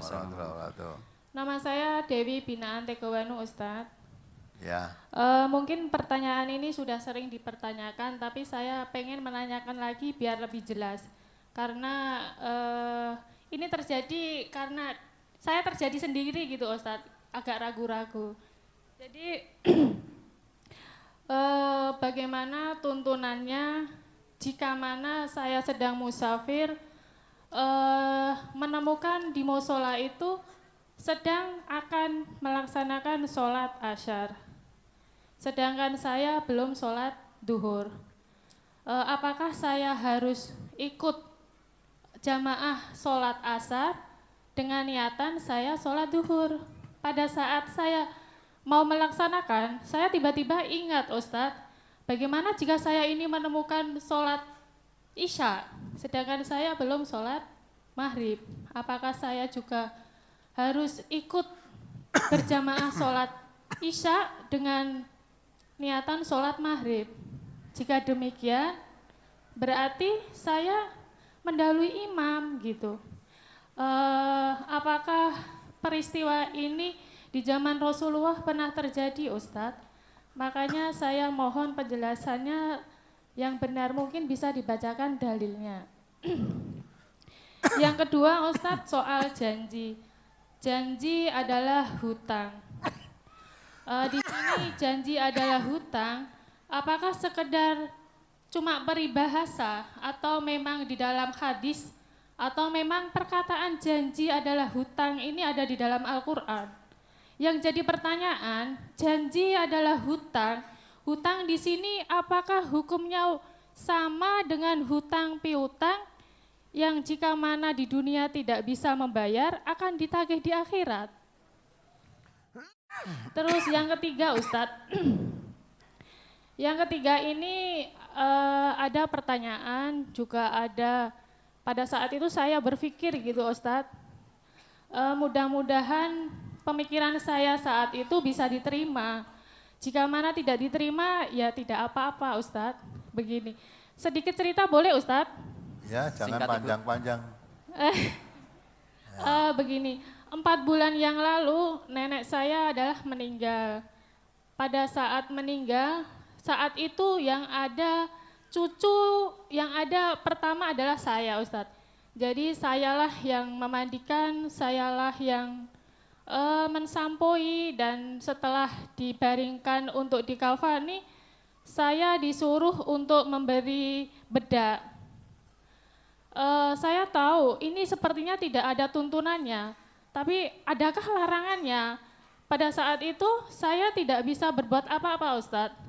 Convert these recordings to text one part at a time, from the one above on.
warahmatullahi wabarakatuh. Nama saya Dewi Binaan Tegawanu, Ustadz. Ya. Mungkin pertanyaan ini sudah sering dipertanyakan, tapi saya pengen menanyakan lagi biar lebih jelas. Karena ini terjadi karena saya terjadi sendiri gitu, Ustadz, agak ragu-ragu. Jadi bagaimana tuntunannya jika mana saya sedang musafir, menemukan di musola itu sedang akan melaksanakan sholat asyar, sedangkan saya belum sholat duhur. Apakah saya harus ikut jamaah sholat asar dengan niatan saya sholat duhur? Pada saat saya mau melaksanakan, saya tiba-tiba ingat, Ustadz, bagaimana jika saya ini menemukan sholat isya, sedangkan saya belum sholat maghrib? Apakah saya juga harus ikut berjamaah sholat isya dengan niatan sholat maghrib? Jika demikian, berarti saya mendahului imam gitu. Apakah peristiwa ini di zaman Rasulullah pernah terjadi, Ustadz? Makanya saya mohon penjelasannya yang benar, mungkin bisa dibacakan dalilnya. Yang kedua, Ustadz, soal janji. Janji adalah hutang. Di sini janji adalah hutang. Apakah sekedar cuma peribahasa atau memang di dalam hadis atau memang perkataan janji adalah hutang ini ada di dalam Al-Quran? Yang jadi pertanyaan, janji adalah hutang. Hutang di sini apakah hukumnya sama dengan hutang piutang yang jika mana di dunia tidak bisa membayar akan ditagih di akhirat? Terus yang ketiga, Ustadz, yang ketiga ini ada pertanyaan, juga ada pada saat itu saya berpikir gitu, Ustadz, mudah-mudahan pemikiran saya saat itu bisa diterima. Jika mana tidak diterima, ya tidak apa-apa, Ustadz. Begini, sedikit cerita boleh, Ustadz? Ya, jangan panjang-panjang. Begini, 4 bulan yang lalu nenek saya adalah meninggal. Pada saat meninggal, saat itu yang ada cucu, yang ada pertama adalah saya, Ustadz. Jadi sayalah yang memandikan, sayalah yang mensampoi, dan setelah dibaringkan untuk dikafani, saya disuruh untuk memberi bedak. Saya tahu ini sepertinya tidak ada tuntunannya, tapi adakah larangannya? Pada saat itu saya tidak bisa berbuat apa-apa, Ustadz.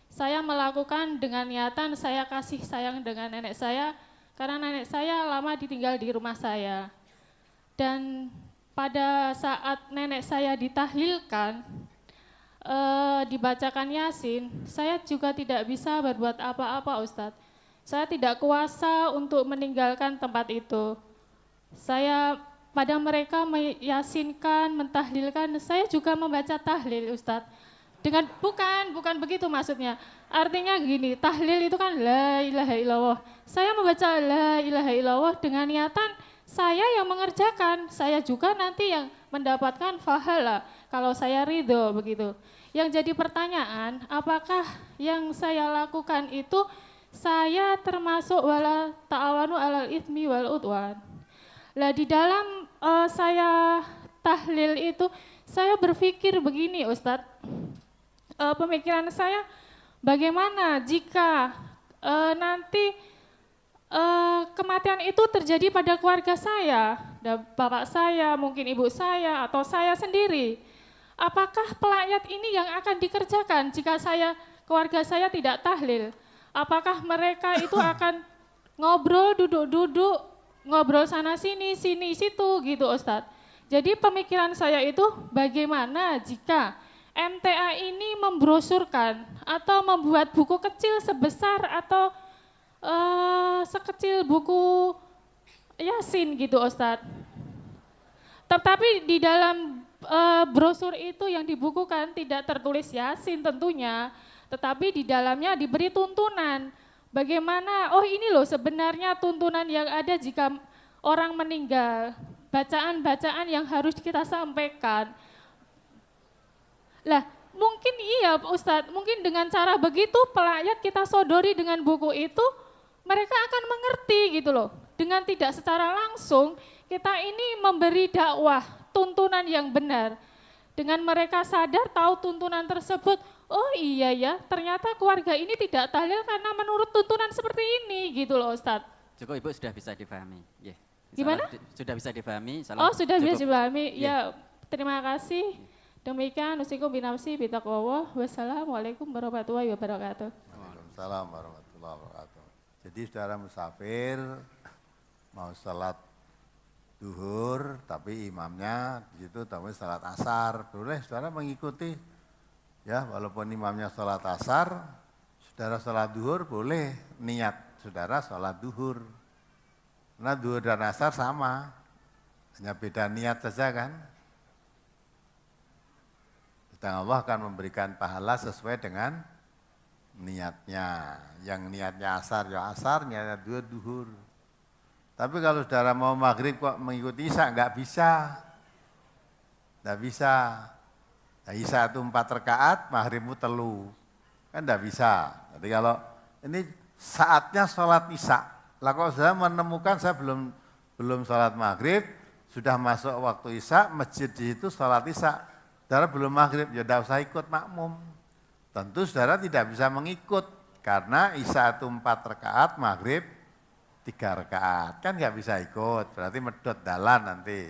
Saya melakukan dengan niatan saya kasih sayang dengan nenek saya, karena nenek saya lama ditinggal di rumah saya. Dan pada saat nenek saya ditahlilkan, dibacakan Yasin, saya juga tidak bisa berbuat apa-apa, Ustadz. Saya tidak kuasa untuk meninggalkan tempat itu. Saya pada mereka meyasinkan, mentahlilkan, saya juga membaca tahlil, Ustadz. Dengan bukan begitu maksudnya. Artinya gini, tahlil itu kan la ilaha illallah. Saya membaca la ilaha illallah dengan niatan saya yang mengerjakan, saya juga nanti yang mendapatkan pahala kalau saya ridho begitu. Yang jadi pertanyaan, apakah yang saya lakukan itu saya termasuk wala ta'awanu alal itsmi wal udwan? Lah di dalam saya tahlil itu saya berpikir begini, Ustadz. Pemikiran saya, bagaimana jika nanti kematian itu terjadi pada keluarga saya, bapak saya, mungkin ibu saya, atau saya sendiri. Apakah pelayat ini yang akan dikerjakan jika keluarga saya tidak tahlil? Apakah mereka itu akan ngobrol, duduk-duduk, ngobrol sana sini, sini situ gitu, Ustadz. Jadi pemikiran saya itu bagaimana jika MTA ini membrosurkan atau membuat buku kecil sebesar atau sekecil buku Yasin gitu, Ustadz. Tetapi di dalam brosur itu yang dibukukan tidak tertulis Yasin tentunya, tetapi di dalamnya diberi tuntunan. Bagaimana, oh ini loh sebenarnya tuntunan yang ada jika orang meninggal. bacaan-bacaan yang harus kita sampaikan. Lah, mungkin iya Ustadz, mungkin dengan cara begitu pelayat kita sodori dengan buku itu, mereka akan mengerti gitu loh. Dengan tidak secara langsung, kita ini memberi dakwah, tuntunan yang benar. Dengan mereka sadar tahu tuntunan tersebut, oh iya ya, ternyata keluarga ini tidak tahlil karena menurut tuntunan seperti ini gitu loh Ustadz. Cukup Ibu sudah bisa difahami. Yeah. Gimana? Sudah bisa difahami. Oh sudah bisa difahami, Yeah. ya terima kasih. Demikian usikum binafsi bitaqwa. Wassalamualaikum warahmatullahi wabarakatuh. Waalaikumsalam warahmatullahi wabarakatuh. Jadi saudara musafir mau sholat duhur, tapi imamnya di situ tapi sholat asar, boleh saudara mengikuti. Ya, walaupun imamnya sholat asar, saudara sholat duhur boleh niat saudara sholat duhur. Karena duhur dan asar sama, hanya beda niat saja kan. Dan Allah akan memberikan pahala sesuai dengan niatnya. Yang niatnya asar ya asar, niatnya duhur duhur. Tapi kalau saudara mau maghrib kok mengikuti isya, nggak bisa. Nggak bisa. Nah, isya itu 4 rakaat, maghribmu telu. Kan nggak bisa. Jadi kalau ini saatnya sholat isya. Lah kalau saya menemukan saya belum sholat maghrib, sudah masuk waktu isya, masjid di situ sholat isya. Saudara belum maghrib, ya tidak usah ikut makmum. Tentu saudara tidak bisa mengikut, karena isya itu 4 rakaat, maghrib 3 rakaat. Kan nggak bisa ikut, berarti medot dalan nanti.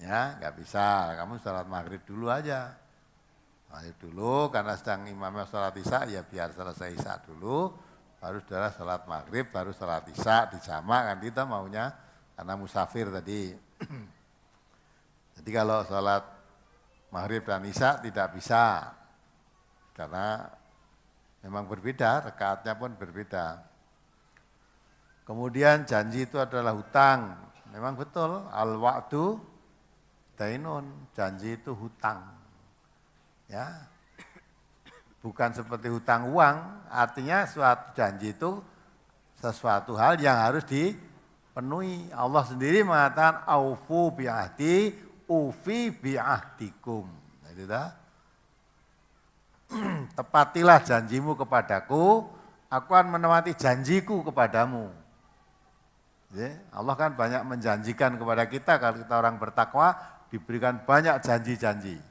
Ya, nggak bisa, kamu sholat maghrib dulu aja. Maghrib dulu, karena sedang imamnya sholat isya, ya biar selesai isya dulu. Baru saudara sholat maghrib, baru sholat isya, dijamak kan kita maunya, karena musafir tadi. Jadi kalau sholat maghrib dan isya tidak bisa, karena memang berbeda, rakaatnya pun berbeda. Kemudian janji itu adalah hutang, memang betul, al-wa'du dainun, janji itu hutang. Ya. Bukan seperti hutang uang, artinya suatu janji itu sesuatu hal yang harus dipenuhi. Allah sendiri mengatakan aufu bi'ahdi ufi bi'ahdikum. Nah, itu dah. Tepatilah janjimu kepadaku, aku akan menepati janjiku kepadamu. Ya, Allah kan banyak menjanjikan kepada kita, kalau kita orang bertakwa diberikan banyak janji-janji.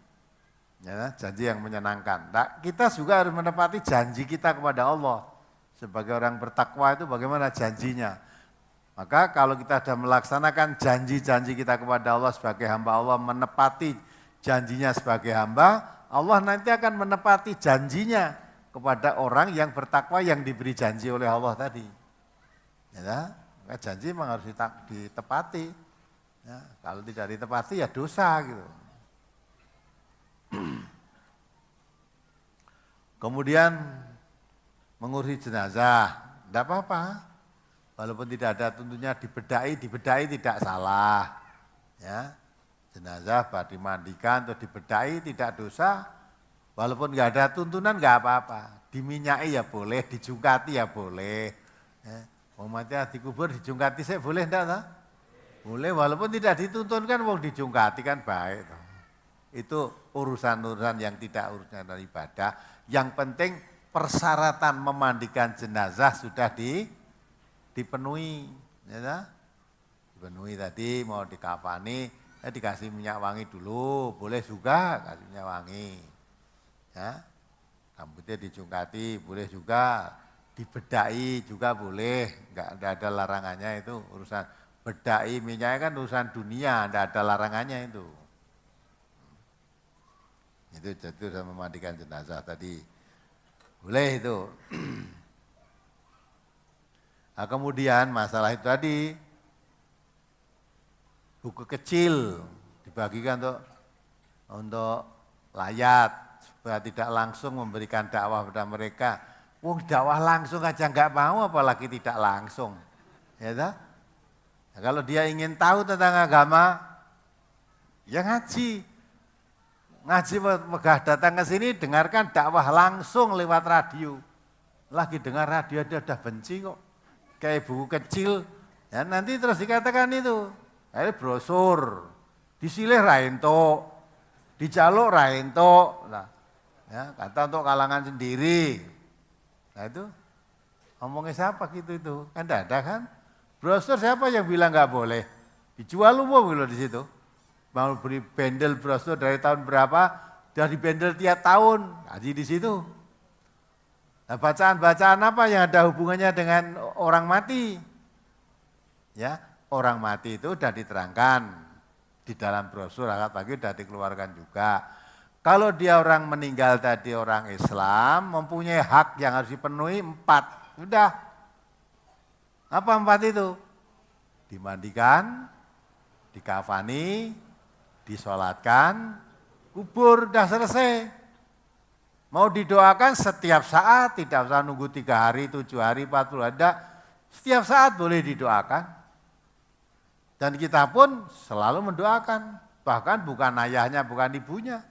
Ya, janji yang menyenangkan. Nah, kita juga harus menepati janji kita kepada Allah. Sebagai orang bertakwa itu bagaimana janjinya? Maka kalau kita sudah melaksanakan janji-janji kita kepada Allah sebagai hamba Allah, menepati janjinya sebagai hamba, Allah nanti akan menepati janjinya kepada orang yang bertakwa yang diberi janji oleh Allah tadi. Ya, maka janji memang harus ditepati. Ya, kalau tidak ditepati ya dosa gitu. Kemudian mengurusi jenazah, tidak apa-apa. Walaupun tidak ada tuntunnya dibedai tidak salah. Ya, jenazah baru dimandikan atau dibedai tidak dosa. Walaupun nggak ada tuntunan nggak apa-apa. Diminyai ya boleh, dijungkati ya boleh. Ya, umatnya dikubur dijungkati saya boleh enggak? Boleh, walaupun tidak dituntunkan, mau dijungkati kan baik. Itu urusan-urusan yang tidak urusan dari ibadah. Yang penting persyaratan memandikan jenazah sudah dipenuhi. Ya, dipenuhi tadi mau dikafani, dikasih minyak wangi dulu, boleh juga kasih minyak wangi. Ya, rambutnya dijungkati, boleh juga. Dibedai juga boleh, enggak ada larangannya itu urusan. Bedai minyaknya kan urusan dunia, enggak ada larangannya itu. Itu jatuh sama memandikan jenazah tadi. Boleh itu. Nah, kemudian masalah itu tadi, buku kecil dibagikan untuk layat, supaya tidak langsung memberikan dakwah pada mereka. Wong dakwah langsung aja nggak mau, apalagi tidak langsung. Ya tak? Nah, kalau dia ingin tahu tentang agama, ya ngaji. Ngaji megah datang ke sini, dengarkan dakwah langsung lewat radio. Lagi dengar radio dia udah benci kok. Kayak buku kecil. Ya nanti terus dikatakan itu. Akhirnya brosur, disilih ra entuk, dijaluk ra entuk. Nah, ya, kata untuk kalangan sendiri. Nah itu ngomongnya siapa gitu itu? Kan tidak ada kan? Brosur siapa yang bilang nggak boleh? Dijual umum gitu di situ. Mau beri bendel brosur dari tahun berapa? Dari bendel tiap tahun. Ngaji di situ. Nah, bacaan-bacaan apa yang ada hubungannya dengan orang mati? Ya, orang mati itu sudah diterangkan di dalam brosur, agak pagi sudah dikeluarkan juga. Kalau dia orang meninggal tadi orang Islam, mempunyai hak yang harus dipenuhi 4. Sudah. Apa 4 itu? Dimandikan, dikafani, disolatkan, kubur, sudah selesai. Mau didoakan setiap saat, tidak usah nunggu 3 hari, 7 hari, 40 hari. Setiap saat boleh didoakan. Dan kita pun selalu mendoakan. Bahkan bukan ayahnya, bukan ibunya.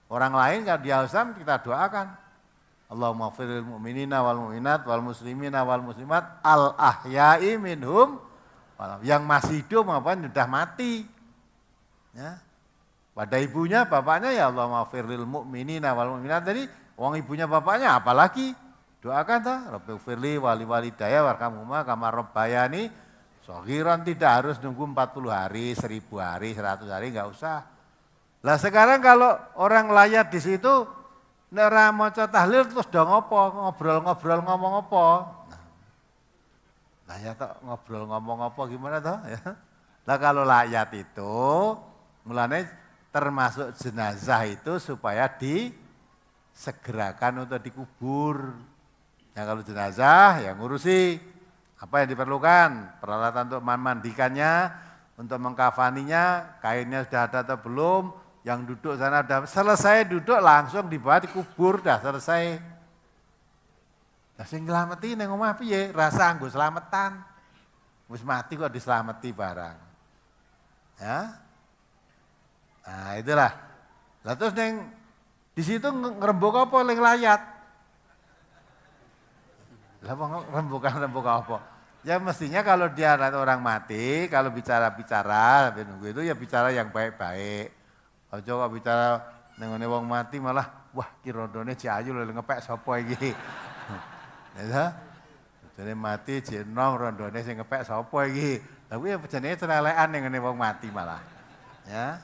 Orang lain kalau dia Islam kita doakan. Allahumma firil mu'minina wal mu'minat wal muslimina wal muslimat al ahya'i minhum. Yang masih hidup maupun sudah mati. Ya. Pada ibunya, bapaknya ya Allahumma firil mu'minina wal mu'minat. Jadi wong ibunya bapaknya apalagi doakan ta Rabbi firli wali walidaya warhamhuma kama rabbayani shaghiran. Tidak harus nunggu 40 hari, 1000 hari, 100 hari, enggak usah. Lah sekarang kalau orang layat di situ nek ora maca tahlil terus do ngopo, ngobrol-ngobrol ngomong apa? Lah ya tok ngobrol ngomong apa gimana toh ya. Lah kalau layat itu mulane termasuk jenazah itu supaya disegerakan untuk dikubur. Ya kalau jenazah ya ngurusi apa yang diperlukan, peralatan untuk memandikannya, untuk mengkafaninya, kainnya sudah ada atau belum, yang duduk sana sudah selesai duduk langsung dibawa dikubur, dah selesai. Lah sing nglameti ning omah piye? Rasa anggo slametan. Wis mati kok dislameti barang. Ya. Nah, itulah. Lah terus neng di situ ngerembuk apa ning layat? Lah rembuk apa? Ya mestinya kalau dia orang mati, kalau bicara-bicara, nunggu itu ya bicara yang baik-baik. Aja kok bicara ning ngene wong mati malah wah ki rondone Ciayu lho ngepek sapa iki. Ya. Jane mati jenong rondone sing ngepek sapa iki. Lah kuwi jenenge celelekan ning ngene wong mati malah. Ya.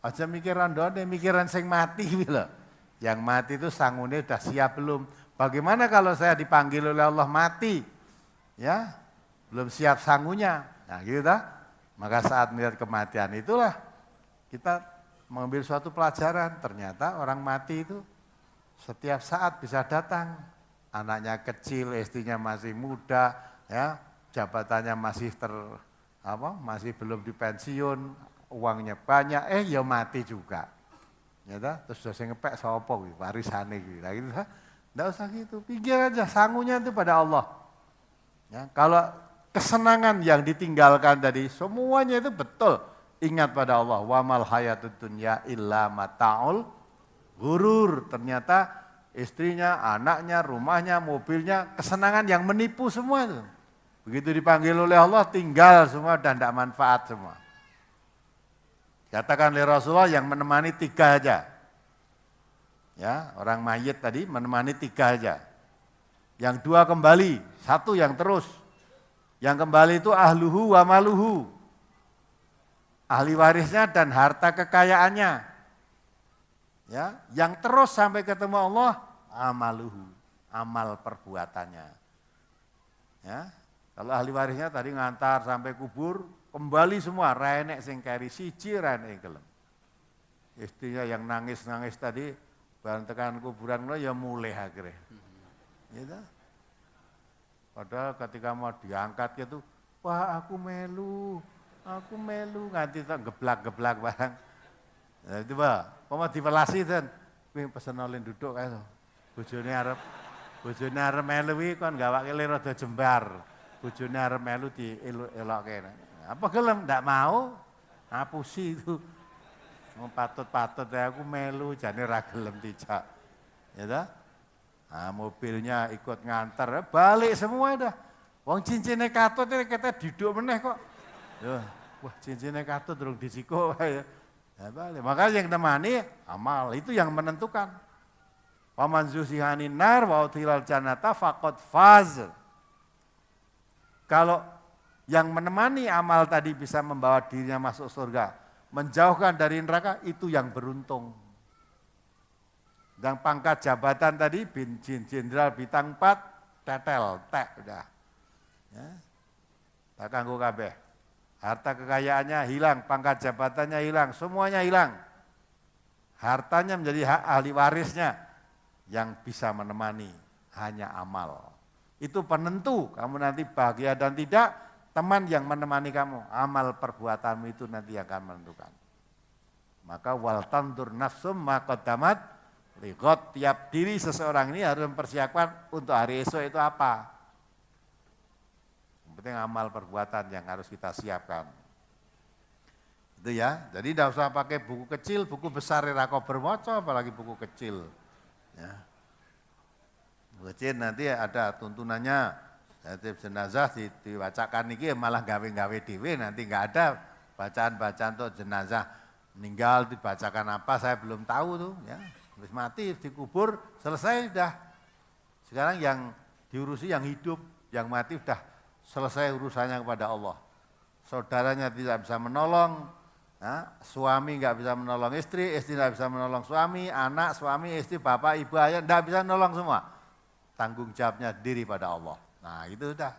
Aja mikir rondone, mikiran sing mati kuwi lho. Yang mati itu sangune udah siap belum? Bagaimana kalau saya dipanggil oleh Allah mati? Ya, belum siap sangunya. Nah gitu dah. Maka saat melihat kematian itulah kita mengambil suatu pelajaran. Ternyata orang mati itu setiap saat bisa datang. Anaknya kecil, istrinya masih muda, ya, jabatannya masih masih belum dipensiun, uangnya banyak, ya mati juga. Ya dah, terus sudah ngepek sapa kuwi, warisane kuwi. Lah gitu dah. Enggak usah gitu, pikir aja sangunya itu pada Allah. Ya, kalau kesenangan yang ditinggalkan tadi semuanya itu betul. Ingat pada Allah, wa mal hayatud dunya illa mataul ghurur. Ternyata istrinya, anaknya, rumahnya, mobilnya, kesenangan yang menipu semua itu. Begitu dipanggil oleh Allah tinggal semua dan tidak manfaat semua. Katakan oleh Rasulullah yang menemani 3 aja. Ya, orang mayit tadi menemani 3 aja. Yang 2 kembali, 1 yang terus. Yang kembali itu ahluhu wa maluhu. Ahli warisnya dan harta kekayaannya. Ya, yang terus sampai ketemu Allah amaluhu, amal perbuatannya. Ya, kalau ahli warisnya tadi ngantar sampai kubur, kembali semua, ra enek sing keri siji, ra enek gelem. Istrinya yang nangis-nangis tadi, bareng tekan kuburan lo ya mulai akhirnya. Gitu. Padahal ketika mau diangkat gitu, wah aku melu, nganti tak geblak-geblak barang. Nah, itu bah, mau dipelasi dan, pesen oleh duduk kayak itu. Bojone arep melu iki kon gawake rada jembar. Bojone arep melu dielok-elokke. Apa gelem ndak mau? Ngapusi itu. Patut-patut ya aku melu jane ra gelem dijak. Ya dah. Nah, mobilnya ikut nganter, balik semua dah. Wong cincine katut iki kita duduk meneh kok. Ya, wah cincinnya katut durung disiko ya. Ya, balik. Maka yang temani amal itu yang menentukan. Waman zusihanin nar wa udkhilal jannata faqad faz. Kalau yang menemani amal tadi bisa membawa dirinya masuk surga, menjauhkan dari neraka, itu yang beruntung. Yang pangkat jabatan tadi jenderal bintang 4 tetel, udah. Ya. Tak kanggo kabeh. Harta kekayaannya hilang, pangkat jabatannya hilang, semuanya hilang. Hartanya menjadi hak ahli warisnya, yang bisa menemani hanya amal. Itu penentu kamu nanti bahagia dan tidak, teman yang menemani kamu, amal perbuatanmu itu nanti akan menentukan. Maka wal tandur nafsum ma qaddamat liqad, tiap diri seseorang ini harus mempersiapkan untuk hari esok itu apa. Yang penting amal perbuatan yang harus kita siapkan. Itu ya, jadi tidak usah pakai buku kecil, buku besar rako bermoco, apalagi buku kecil. Ya. Buku kecil nanti ada tuntunannya, tertib jenazah dibacakan ini malah gawe-gawe dewe, nanti nggak ada bacaan-bacaan untuk jenazah meninggal dibacakan apa, saya belum tahu tuh. Ya. Habis mati dikubur selesai sudah. Sekarang yang diurusi yang hidup, yang mati sudah selesai urusannya kepada Allah. Saudaranya tidak bisa menolong, nah, suami nggak bisa menolong istri nggak bisa menolong suami, anak, suami, istri, bapak, ibu, ayah nggak bisa menolong semua. Tanggung jawabnya diri pada Allah. Nah itu sudah.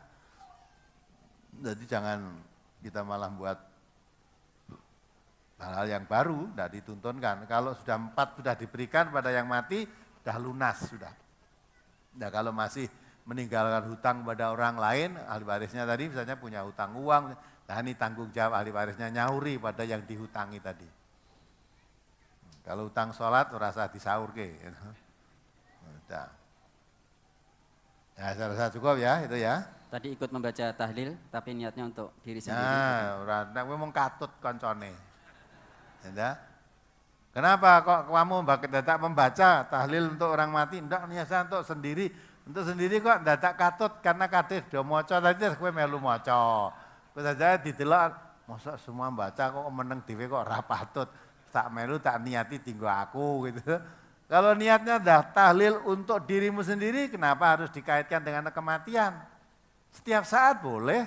Jadi jangan kita malah buat hal-hal yang baru, tidak dituntunkan. Kalau sudah 4 sudah diberikan pada yang mati, sudah lunas sudah. Nah kalau masih meninggalkan hutang pada orang lain, ahli warisnya tadi misalnya punya hutang uang, nah ini tanggung jawab ahli warisnya nyauri pada yang dihutangi tadi. Kalau hutang sholat, rasa disaur ke. Udah. Ya saya rasa cukup ya itu ya. Tadi ikut membaca tahlil, tapi niatnya untuk diri sendiri. Nah, orang memang katut koncone. Ya. Kenapa kok kamu tidak membaca tahlil untuk orang mati? Tidak, niatnya untuk sendiri. Untuk sendiri kok tidak katut karena kadeh do moco tadi kowe melu moco. Kowe saja didelok mosok semua baca kok meneng dhewe kok ora patut. Tak melu tak niati tinggal aku gitu. Kalau niatnya dah tahlil untuk dirimu sendiri, kenapa harus dikaitkan dengan kematian? Setiap saat boleh,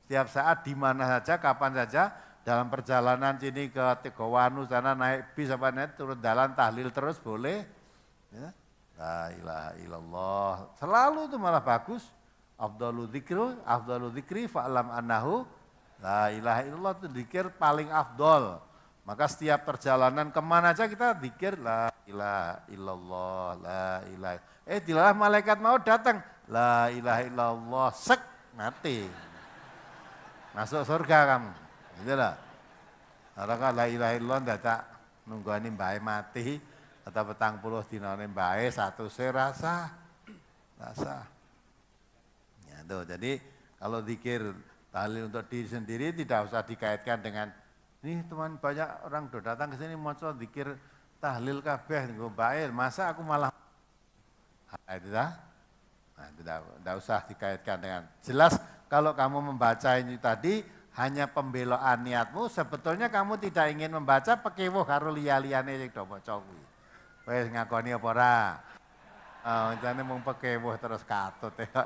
setiap saat di mana saja, kapan saja, dalam perjalanan sini ke Tegowanu sana naik bis apa naik turun jalan tahlil terus boleh. Ya. La ilaha illallah. Selalu itu malah bagus. Afdalu dzikri fa'lam annahu la ilaha illallah, itu zikir paling afdol. Maka setiap perjalanan kemana aja kita zikir la ilaha illallah, la ilaha. Dilalah malaikat mau datang, la ilaha illallah, sek mati. Masuk surga kamu. Gitu lah. Orang la ilaha illallah dadak nunggani mbae mati atau 40 dinane mbae satu rasa. Ya tuh, jadi kalau zikir tahlil untuk diri sendiri tidak usah dikaitkan dengan ini teman banyak orang do datang ke sini mau zikir tahlil kabeh nggo mbae, masa aku malah itu dah. Nah, tidak usah dikaitkan dengan jelas kalau kamu membaca ini tadi hanya pembeloan niatmu, sebetulnya kamu tidak ingin membaca pekewuh karo liya-liyane sing do maca kuwi. Wis ngakoni apa ora? Oh, jane mung pekewuh terus katut ya.